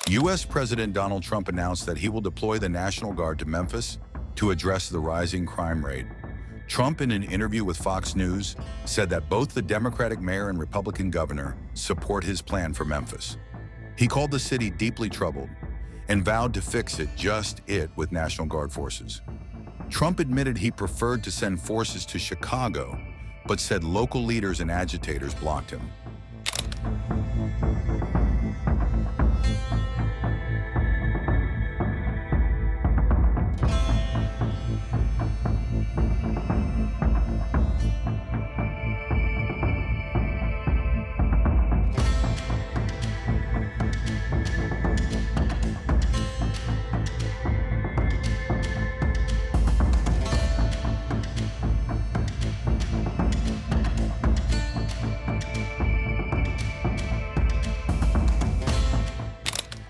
U.S. President Donald Trump announced that he will deploy the National Guard to Memphis to address the rising crime rate. Trump, in an interview with Fox News, said that both the Democratic mayor and Republican governor support his plan for Memphis. He called the city deeply troubled and vowed to fix it with National Guard forces. Trump admitted he preferred to send forces to Chicago, but said local leaders and agitators blocked him.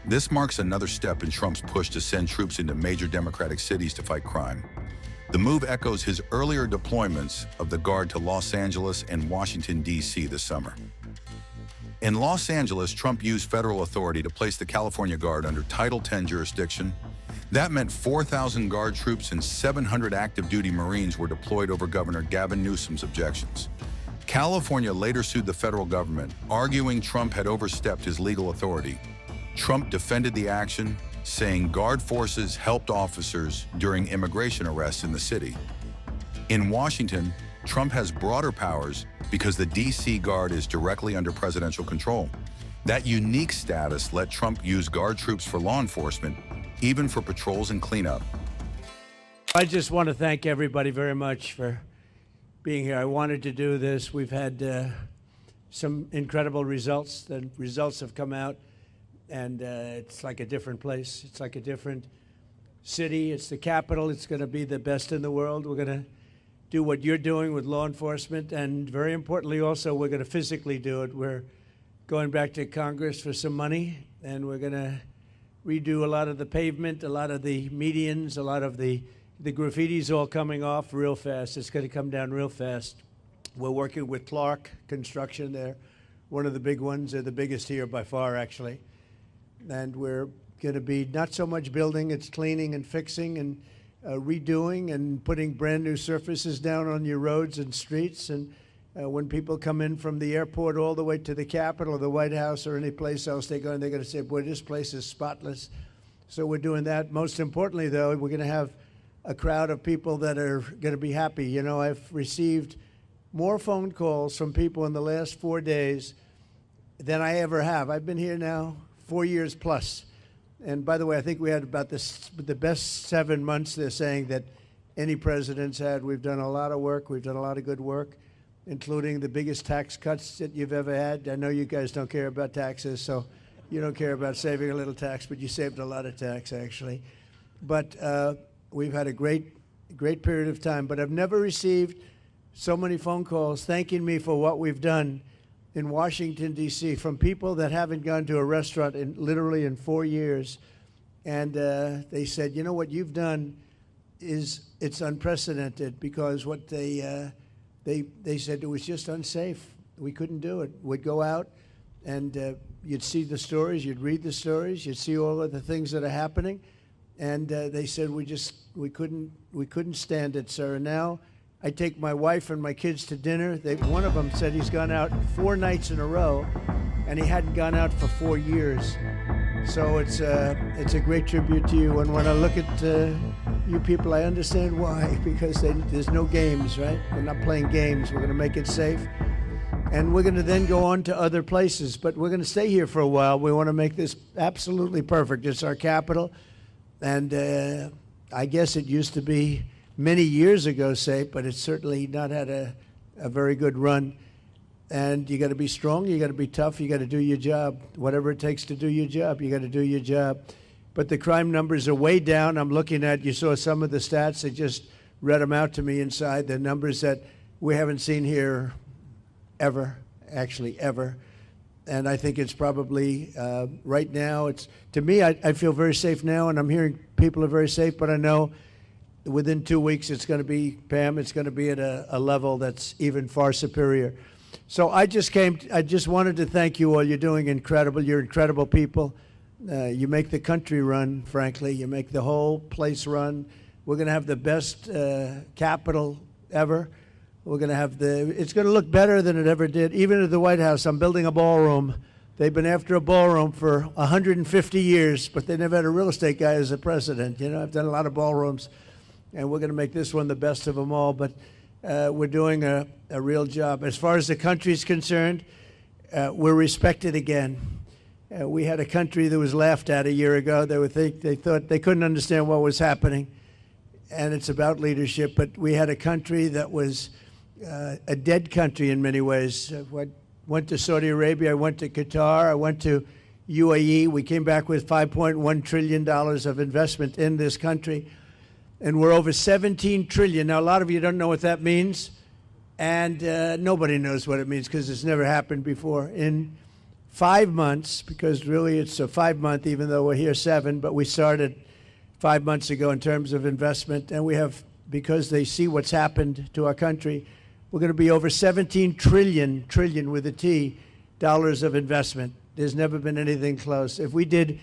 This marks another step in Trump's push to send troops into major Democratic cities to fight crime. The move echoes his earlier deployments of the Guard to Los Angeles and Washington, D.C. this summer. In Los Angeles, Trump used federal authority to place the California Guard under Title X jurisdiction. That meant 4,000 Guard troops and 700 active duty Marines were deployed over Governor Gavin Newsom's objections. California later sued the federal government, arguing Trump had overstepped his legal authority. Trump defended the action, saying Guard forces helped officers during immigration arrests in the city. In Washington, Trump has broader powers because the D.C. Guard is directly under presidential control. That unique status let Trump use Guard troops for law enforcement, even for patrols and cleanup. I just want to thank everybody very much for being here. I wanted to do this. We've had some incredible results. The results have come out. And it's like a different place. It's like a different city. It's the capital. It's going to be the best in the world. We're going to do what you're doing with law enforcement. And very importantly, also, we're going to physically do it. We're going back to Congress for some money, and we're going to redo a lot of the pavement, a lot of the medians, a lot of the graffiti's all coming off real fast. It's going to come down real fast. We're working with Clark Construction. They're one of the big ones. They're the biggest here by far, actually. And we're going to be not so much building, it's cleaning and fixing and redoing and putting brand new surfaces down on your roads and streets. And when people come in from the airport all the way to the Capitol or the White House or any place else they go, and they're going to say, boy, this place is spotless. So we're doing that. Most importantly, though, we're going to have a crowd of people that are going to be happy. You know, I've received more phone calls from people in the last 4 days than I ever have. I've been here now 4 years plus. And by the way, I think we had about the best 7 months, they're saying, that any president's had. We've done a lot of work. We've done a lot of good work, including the biggest tax cuts that you've ever had. I know you guys don't care about taxes, so you don't care about saving a little tax, but you saved a lot of tax, actually. But we've had a great period of time. But I've never received so many phone calls thanking me for what we've done in Washington, D.C., from people that haven't gone to a restaurant literally in 4 years. And they said, you know, what you've done it's unprecedented, because what they said, it was just unsafe. We couldn't do it. We'd go out and you'd see the stories, you'd read the stories, you'd see all of the things that are happening. And they said, we couldn't stand it, sir. And now I take my wife and my kids to dinner. One of them said he's gone out 4 nights in a row, and he hadn't gone out for 4 years. So it's a great tribute to you. And when I look at you people, I understand why, because there's no games, right? We're not playing games. We're going to make it safe. And we're going to then go on to other places. But we're going to stay here for a while. We want to make this absolutely perfect. It's our capital. And I guess it used to be many years ago safe, but it's certainly not had a very good run. And you got to be strong, you got to be tough, you got to do your job. Whatever it takes to do your job, you got to do your job. But the crime numbers are way down. I'm looking at, you saw some of the stats, they just read them out to me inside, the numbers that we haven't seen here ever, actually ever. And I think it's probably, right now, it's, to me, I feel very safe now, and I'm hearing people are very safe, but I know within 2 weeks it's going to be, Pam, it's going to be at a level that's even far superior. So I just wanted to thank you all. You're doing incredible. You're incredible people. You make the country run, frankly. You make the whole place run. We're going to have the best Capitol ever. We're going to have it's going to look better than it ever did. Even at the White House, I'm building a ballroom. They've been after a ballroom for 150 years, but they never had a real estate guy as a president. You know, I've done a lot of ballrooms, and we're going to make this one the best of them all. But we're doing a real job. As far as the country's concerned, we're respected again. We had a country that was laughed at a year ago. They thought they couldn't understand what was happening, and it's about leadership. But we had a country that was a dead country in many ways. I went to Saudi Arabia. I went to Qatar. I went to UAE. We came back with $5.1 trillion of investment in this country, and we're over 17 trillion. Now, a lot of you don't know what that means, and nobody knows what it means because it's never happened before. In 5 months, because really it's a 5-month, even though we're here 7, but we started 5 months ago in terms of investment, and we have, because they see what's happened to our country, we're going to be over 17 trillion with a T, dollars of investment. There's never been anything close. If we did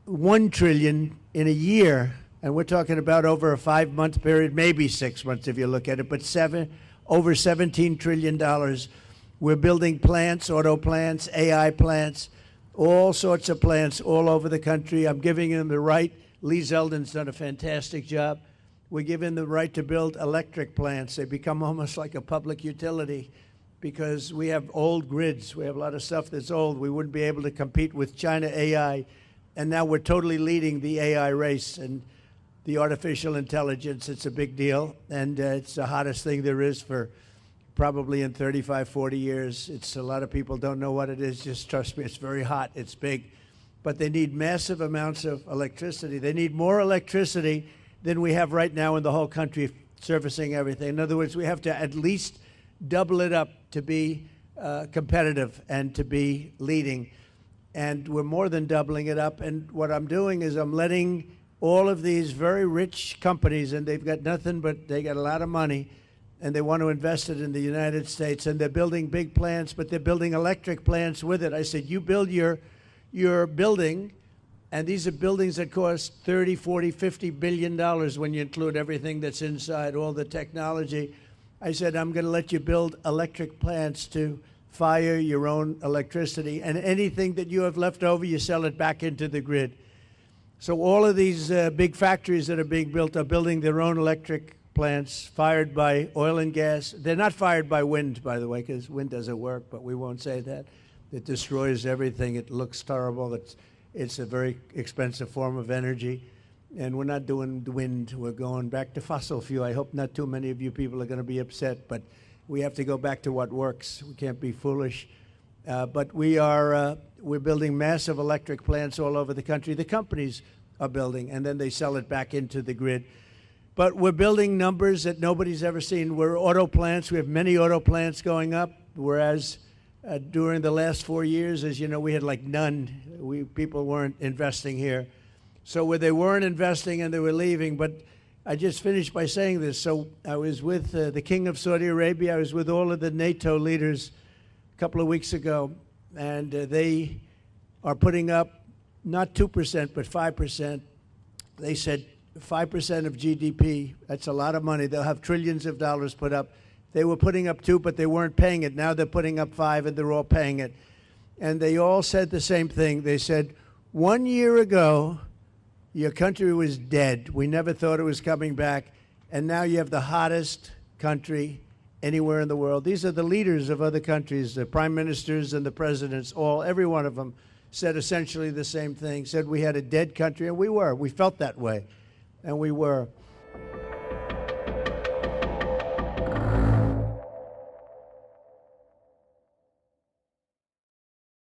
1 trillion in a year, and we're talking about over a 5-month period, maybe 6 months if you look at it, but over $17 trillion. We're building plants, auto plants, AI plants, all sorts of plants all over the country. I'm giving them the right. Lee Zeldin's done a fantastic job. We give him the right to build electric plants. They become almost like a public utility because we have old grids. We have a lot of stuff that's old. We wouldn't be able to compete with China AI. And now we're totally leading the AI race and the artificial intelligence. It's a big deal. And it's the hottest thing there is for probably in 35, 40 years. It's a lot of people don't know what it is. Just trust me, it's very hot. It's big. But they need massive amounts of electricity. They need more electricity than we have right now in the whole country servicing everything. In other words, we have to at least double it up to be competitive and to be leading. And we're more than doubling it up. And what I'm doing is I'm letting all of these very rich companies, and they've got nothing but they got a lot of money, and they want to invest it in the United States, and they're building big plants, but they're building electric plants with it. I said, you build your building, and these are buildings that cost 30, 40, 50 billion dollars when you include everything that's inside, all the technology. I said, I'm going to let you build electric plants to fire your own electricity, and anything that you have left over, you sell it back into the grid. So all of these big factories that are being built are building their own electric plants fired by oil and gas. They're not fired by wind, by the way, because wind doesn't work, but we won't say that. It destroys everything. It looks terrible. It's a very expensive form of energy. And we're not doing wind. We're going back to fossil fuel. I hope not too many of you people are going to be upset, but we have to go back to what works. We can't be foolish. But we're building massive electric plants all over the country. The companies are building, and then they sell it back into the grid. But we're building numbers that nobody's ever seen. We're auto plants. We have many auto plants going up, whereas during the last 4 years, as you know, we had like none. People weren't investing here. So where they weren't investing and they were leaving. But I just finished by saying this. So I was with the King of Saudi Arabia. I was with all of the NATO leaders a couple of weeks ago, and they are putting up not 2%, but 5%. They said 5% of GDP, that's a lot of money. They'll have trillions of dollars put up. They were putting up 2, but they weren't paying it. Now they're putting up 5, and they're all paying it. And they all said the same thing. They said, 1 year ago, your country was dead. We never thought it was coming back. And now you have the hottest country anywhere in the world. These are the leaders of other countries, the prime ministers and the presidents, every one of them said essentially the same thing, said we had a dead country, and we were. We felt that way, and we were.